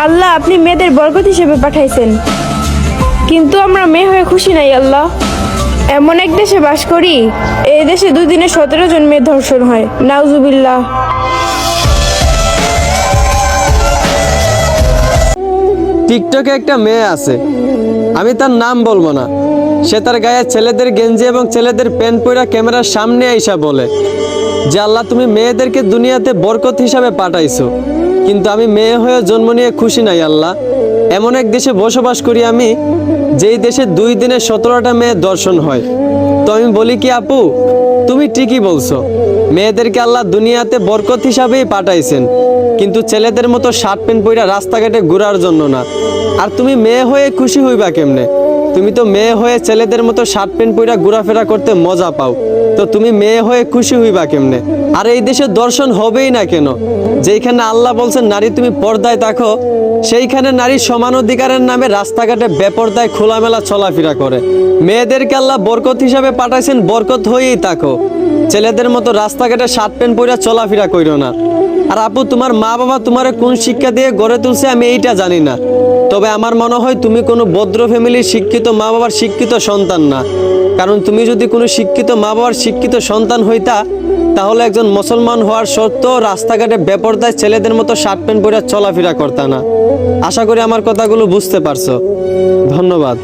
আল্লাহ আপনি মেয়েদের বরকত হিসেবে পাঠাইছেন, কিন্তু আমরা মেয়ে হয়ে খুশি নাই আল্লাহ। এমন এক দেশে বাস করি, এই দেশে দুদিনে 17 জন মেয়ে ধর্ষণ হয়, নাউজুবিল্লাহ। টিকটকে একটা মেয়ে আছে, আমি তার নাম বলবো না। সে তার গায়ে ছেলেদের গেঞ্জি এবং ছেলেদের প্যান্ট পরা ক্যামেরার সামনে আইসা বলে যে আল্লাহ তুমি মেয়েদেরকে দুনিয়াতে বরকত হিসাবে পাঠাইছো, কিন্তু আমি মেয়ে হয়ে জন্ম নিয়ে খুশি নাই আল্লাহ। এমন এক দেশে বসবাস করি আমি, যেই দেশে 2 দিনে 17টা মেয়ে দর্শন হয়। তো আমি বলি কি আপু, তুমি ঠিকই বলছো, মেয়েদেরকে আল্লাহ দুনিয়াতে বরকত হিসাবেই পাঠাইছেন, কিন্তু ছেলেদের মতো শার্ট প্যান্ট পরা রাস্তাঘাটে ঘোরার জন্য না। আর তুমি মেয়ে হয়ে খুশি হইবা কেমনে? তুমি তো মেয়ে হয়ে ছেলেদের মতো শার্ট প্যান্ট পরা ঘোরাফেরা করতে মজা পাও, তো তুমি মেয়ে হয়ে খুশি হইবা কেমনে? আর এই দেশে দর্শন হবেই না কেন? যেইখানে আল্লাহ বলছেন নারী তুমি পর্দায় থাকো, সেইখানে নারী সমান অধিকারের নামে রাস্তাঘাটে বেপর্দায় খোলামেলা চলাফেরা করে। মেয়েদেরকে আল্লাহ বরকত হিসাবে পাঠাইছেন, বরকত হয়েই থাকো, ছেলেদের মতো রাস্তাঘাটে শার্ট প্যান্ট পরা চলাফেরা কইরো না। আর আপু, তোমার মা বাবা তোমারে কোন শিক্ষা দিয়ে গড়ে তুলছে আমি এইটা জানি না, তবে আমার মনে হয় তুমি কোনো ভদ্র ফ্যামিলির শিক্ষিত মা বাবার শিক্ষিত সন্তান না। কারণ তুমি যদি কোনো শিক্ষিত মা বাবার শিক্ষিত সন্তান হইতা, তাহলে একজন মুসলমান হওয়ার সত্ত্বেও রাস্তাঘাটে বেপরদায় ছেলেদের মতো শার্ট প্যান্ট পরে চলাফেরা করতা না। আশা করি আমার কথাগুলো বুঝতে পারছো। ধন্যবাদ।